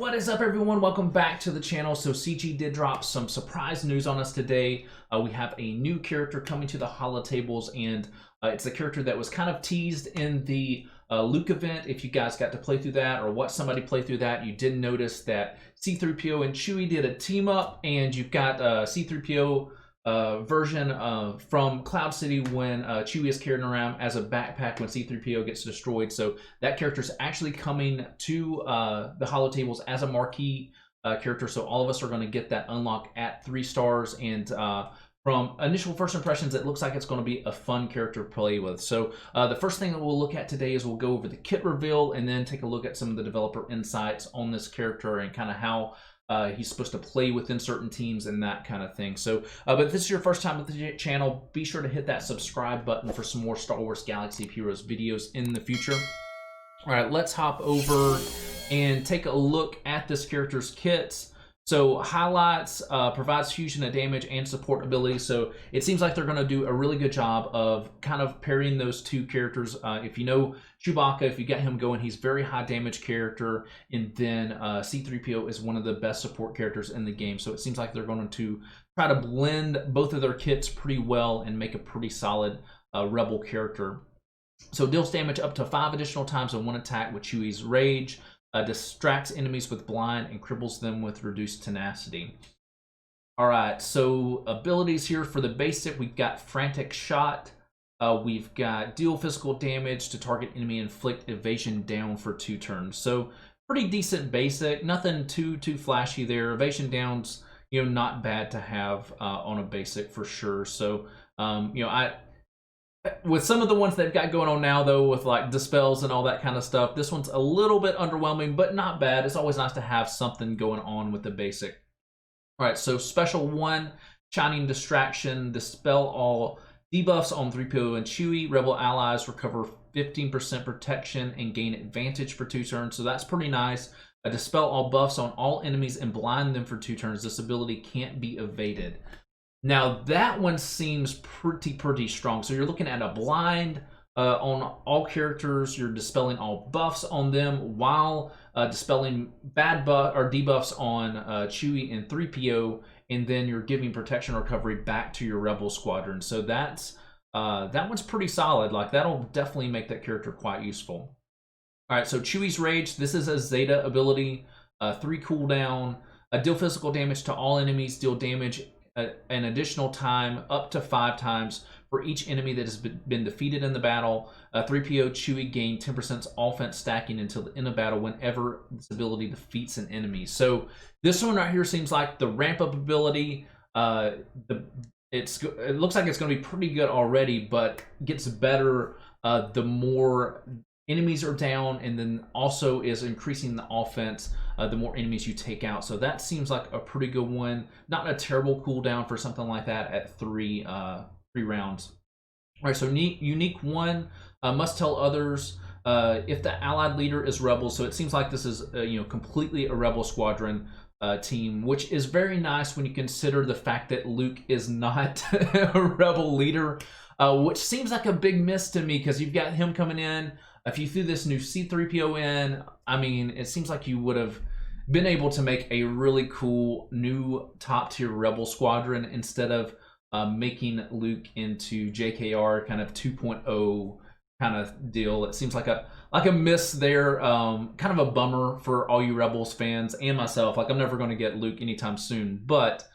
What is up, everyone? Welcome back to the channel. So CG did drop some surprise news on us today. We have a new character coming to the holotables, and it's a character that was kind of teased in the Luke event. If you guys got to play through that or watch somebody play through that, you did notice that C-3PO and Chewie did a team up, and you've got C-3PO version from Cloud City when Chewie is carrying around as a backpack when C-3PO gets destroyed. So that character is actually coming to the holotables as a marquee character. So all of us are going to get that unlock at 3 stars. And from initial first impressions, it looks like it's going to be a fun character to play with. So the first thing that we'll look at today is we'll go over the kit reveal and then take a look at some of the developer insights on this character and kind of how he's supposed to play within certain teams and that kind of thing. So, but if this is your first time with the channel, be sure to hit that subscribe button for some more Star Wars Galaxy of Heroes videos in the future. All right, let's hop over and take a look at this character's kits. So highlights, provides fusion of damage and support ability. So it seems like they're going to do a really good job of kind of pairing those two characters. If you know Chewbacca, if you get him going, he's very high damage character. And then C-3PO is one of the best support characters in the game. So it seems like they're going to try to blend both of their kits pretty well and make a pretty solid Rebel character. So deals damage up to 5 additional times on one attack with Chewie's Rage. Distracts enemies with blind and cripples them with reduced tenacity. All right, so abilities here for the basic, we've got Frantic Shot. We've got deal physical damage to target enemy, inflict evasion down for 2 turns. So pretty decent basic, nothing too flashy there. Evasion down's not bad to have on a basic for sure. So with some of the ones they've got going on now, though, with like dispels and all that kind of stuff, this one's a little bit underwhelming, but not bad. It's always nice to have something going on with the basic. All right, so special 1, Shining Distraction, dispel all debuffs on Threepio and Chewie. Rebel allies recover 15% protection and gain advantage for 2 turns, so that's pretty nice. Dispel all buffs on all enemies and blind them for 2 turns. This ability can't be evaded. Now that one seems pretty strong. So you're looking at a blind on all characters. You're dispelling all buffs on them while dispelling bad buff or debuffs on Chewie and 3PO, and then you're giving protection recovery back to your Rebel squadron. So that's that one's pretty solid. Like that'll definitely make that character quite useful. All right, so Chewie's Rage. This is a Zeta ability, 3 cooldown, deal physical damage to all enemies, deal damage an additional time up to 5 times for each enemy that has been defeated in the battle. 3PO Chewie gain 10% offense stacking until the end of battle whenever this ability defeats an enemy. So this one right here seems like the ramp up ability. It looks like it's going to be pretty good already, but gets better the more enemies are down, and then also is increasing the offense the more enemies you take out. So that seems like a pretty good one. Not a terrible cooldown for something like that at 3 rounds. All right, so unique 1, must tell others if the allied leader is Rebel. So it seems like this is completely a Rebel squadron team, which is very nice when you consider the fact that Luke is not a Rebel leader, which seems like a big miss to me because you've got him coming in. If you threw this new C-3PO in, I mean, it seems like you would have been able to make a really cool new top-tier Rebel squadron instead of making Luke into JKR kind of 2.0 kind of deal. It seems like a miss there, kind of a bummer for all you Rebels fans and myself. Like I'm never going to get Luke anytime soon, but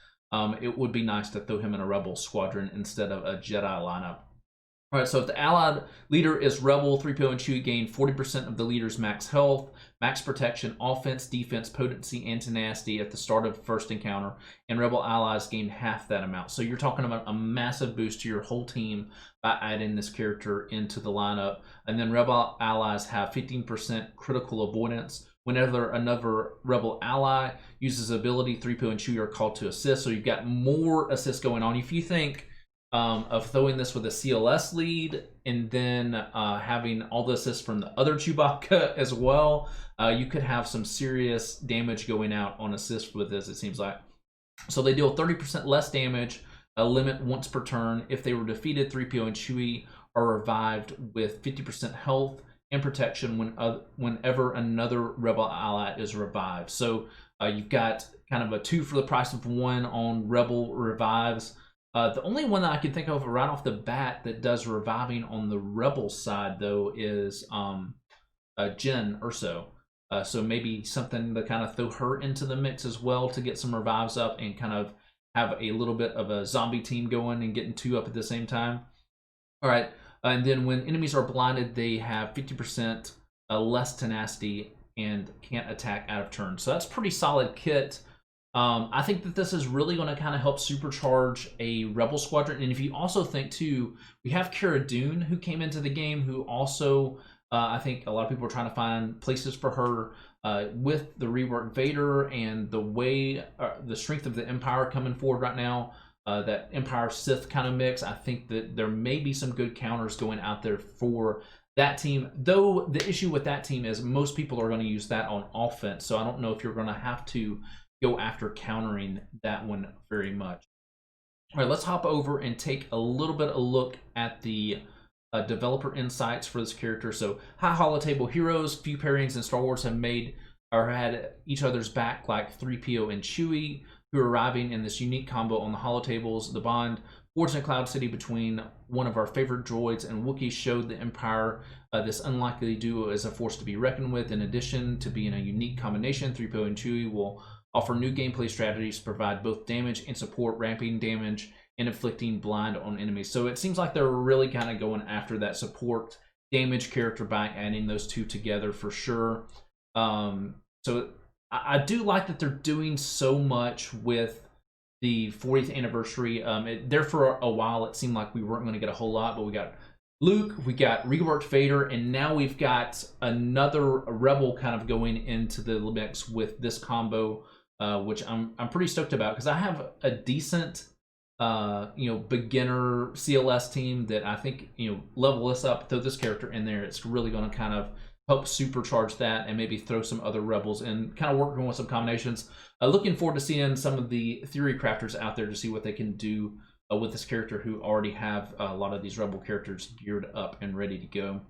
it would be nice to throw him in a Rebel squadron instead of a Jedi lineup. All right, so if the allied leader is Rebel, 3PO and Chewie gain 40% of the leader's max health, max protection, offense, defense, potency, and tenacity at the start of the first encounter, and Rebel allies gain half that amount. So you're talking about a massive boost to your whole team by adding this character into the lineup. And then Rebel allies have 15% critical avoidance. Whenever another Rebel ally uses ability, 3PO and Chewie are called to assist. So you've got more assists going on. If you think of throwing this with a CLS lead and then having all the assists from the other Chewbacca as well, you could have some serious damage going out on assist with this, it seems like. So they deal 30% less damage, a limit once per turn. If they were defeated, 3PO and Chewie are revived with 50% health and protection whenever another Rebel ally is revived. So you've got kind of a 2 for the price of 1 on Rebel revives. The only one that I can think of right off the bat that does reviving on the Rebel side, though, is Jyn Erso. So maybe something to kind of throw her into the mix as well to get some revives up and kind of have a little bit of a zombie team going and getting 2 up at the same time. All right, and then when enemies are blinded, they have 50% less tenacity and can't attack out of turn. So that's pretty solid kit. I think that this is really going to kind of help supercharge a Rebel squadron. And if you also think too, we have Cara Dune who came into the game, who also I think a lot of people are trying to find places for her with the reworked Vader and the way the strength of the Empire coming forward right now. That Empire Sith kind of mix. I think that there may be some good counters going out there for that team. Though the issue with that team is most people are going to use that on offense. So I don't know if you're going to have to go after countering that one very much. All right, let's hop over and take a little bit of a look at the developer insights for this character. So high holotable heroes, few pairings in Star Wars have made or had each other's back, like Threepio and Chewie, who are arriving in this unique combo on the holotables. The bond forged in Cloud City between one of our favorite droids and Wookiees showed the Empire this unlikely duo is a force to be reckoned with. In addition to being a unique combination, Threepio and Chewie will offer new gameplay strategies to provide both damage and support, ramping damage and inflicting blind on enemies. So it seems like they're really kind of going after that support damage character by adding those two together for sure. So I do like that they're doing so much with the 40th anniversary. There for a while, it seemed like we weren't going to get a whole lot, but we got Luke, we got reworked Vader, and now we've got another Rebel kind of going into the mix with this combo, which I'm pretty stoked about because I have a decent beginner CLS team that I think level this up, throw this character in there. It's really going to kind of help supercharge that and maybe throw some other Rebels and kind of working with some combinations. Looking forward to seeing some of the theory crafters out there to see what they can do with this character who already have a lot of these Rebel characters geared up and ready to go.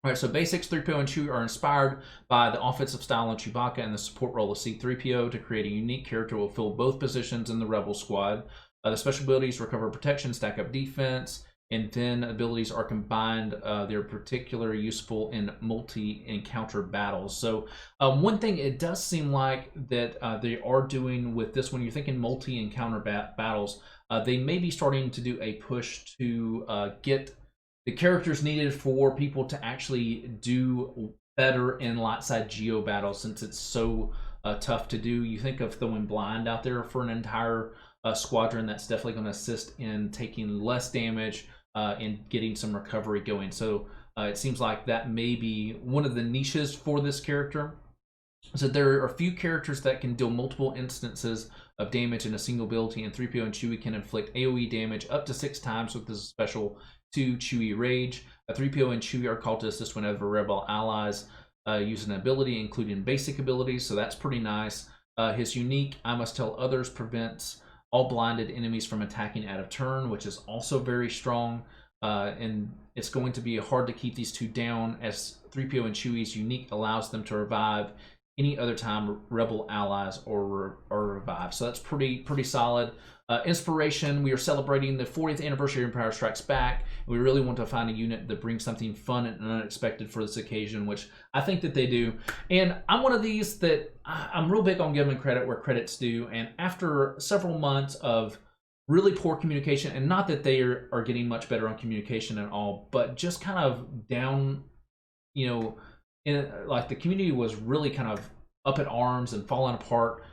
All right, so basics, Threepio and Chewie are inspired by the offensive style of Chewbacca and the support role of C-3PO to create a unique character who will fill both positions in the Rebel squad. The special abilities recover protection, stack up defense, and then abilities are combined. They're particularly useful in multi-encounter battles. So one thing it does seem like that they are doing with this, when you're thinking multi-encounter battles, they may be starting to do a push to get the characters needed for people to actually do better in light side geo battles, since it's so tough to do. You think of throwing blind out there for an entire squadron, that's definitely going to assist in taking less damage and getting some recovery going. So it seems like that may be one of the niches for this character. So there are a few characters that can deal multiple instances of damage in a single ability, and Threepio and Chewie can inflict AoE damage up to 6 times with this special 2 Chewie Rage. Threepio and Chewie are called to assist whenever Rebel allies use an ability, including basic abilities, so that's pretty nice. His unique I Must Tell Others prevents all blinded enemies from attacking out of turn, which is also very strong. And it's going to be hard to keep these two down, as Threepio and Chewie's unique allows them to revive any other time Rebel allies are revived. So that's pretty solid. Inspiration, we are celebrating the 40th anniversary of Empire Strikes Back. We really want to find a unit that brings something fun and unexpected for this occasion, which I think that they do. And I'm one of these that I'm real big on giving credit where credit's due. And after several months of really poor communication, and not that they are getting much better on communication at all, but just kind of down, like the community was really kind of up in arms and falling apart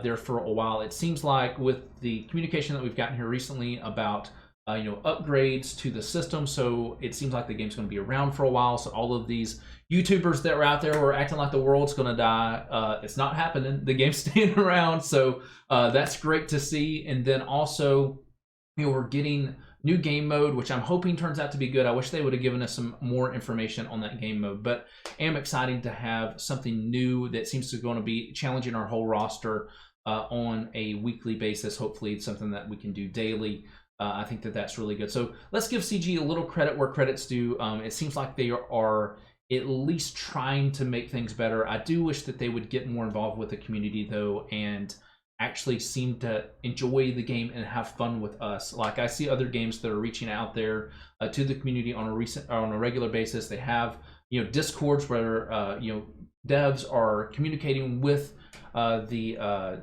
there for a while. It seems like with the communication that we've gotten here recently about upgrades to the system, so it seems like the game's going to be around for a while. So all of these YouTubers that were out there were acting like the world's going to die. It's not happening. The game's staying around, so that's great to see. And then also, we're getting new game mode, which I'm hoping turns out to be good. I wish they would have given us some more information on that game mode, but am excited to have something new that seems to going to be challenging our whole roster on a weekly basis. Hopefully it's something that we can do daily. I think that that's really good. So let's give CG a little credit where credit's due. It seems like they are at least trying to make things better. I do wish that they would get more involved with the community though, and actually seem to enjoy the game and have fun with us. Like I see other games that are reaching out there to the community on a regular basis. They have discords where devs are communicating with the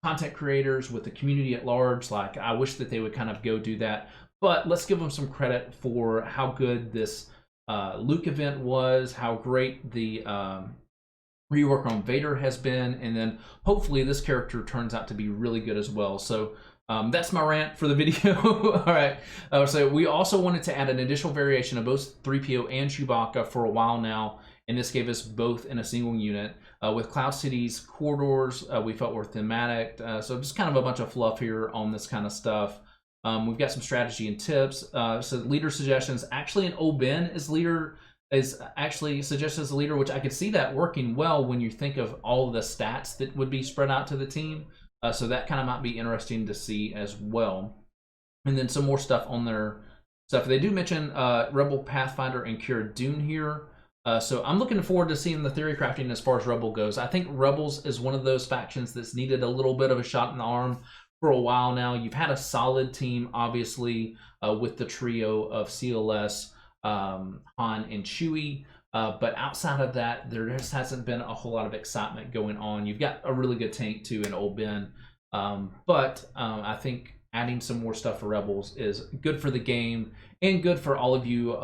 content creators, with the community at large. Like I wish that they would kind of go do that. But let's give them some credit for how good this Luke event was, how great the rework on Vader has been, and then hopefully this character turns out to be really good as well. So that's my rant for the video. All right. So we also wanted to add an additional variation of both Threepio and Chewbacca for a while now, and this gave us both in a single unit. With Cloud City's corridors, we felt were thematic. So just kind of a bunch of fluff here on this kind of stuff. We've got some strategy and tips. So leader suggestions. Actually, an Old Ben is actually suggested as a leader, which I could see that working well when you think of all of the stats that would be spread out to the team. So that kind of might be interesting to see as well. And then some more stuff on their stuff. They do mention Rebel, Pathfinder, and Cara Dune here. So I'm looking forward to seeing the theory crafting as far as Rebel goes. I think Rebels is one of those factions that's needed a little bit of a shot in the arm for a while now. You've had a solid team, obviously, with the trio of CLS, Han, and Chewie. But outside of that, there just hasn't been a whole lot of excitement going on. You've got a really good tank, too, in Old Ben. But I think adding some more stuff for Rebels is good for the game and good for all of you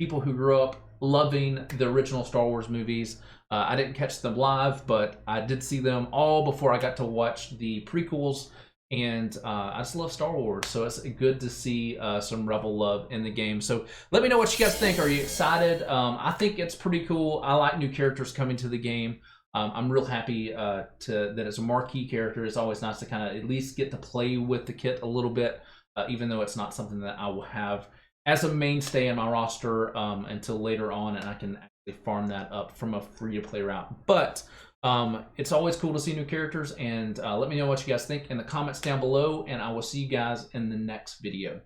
people who grew up loving the original Star Wars movies. I didn't catch them live, but I did see them all before I got to watch the prequels. And I just love Star Wars, so it's good to see some Revel love in the game. So let me know what you guys think. Are you excited? I think it's pretty cool. I like new characters coming to the game. I'm real happy that it's a marquee character. It's always nice to kind of at least get to play with the kit a little bit, even though it's not something that I will have as a mainstay in my roster until later on, and I can actually farm that up from a free-to-play route. But it's always cool to see new characters, and let me know what you guys think in the comments down below, and I will see you guys in the next video.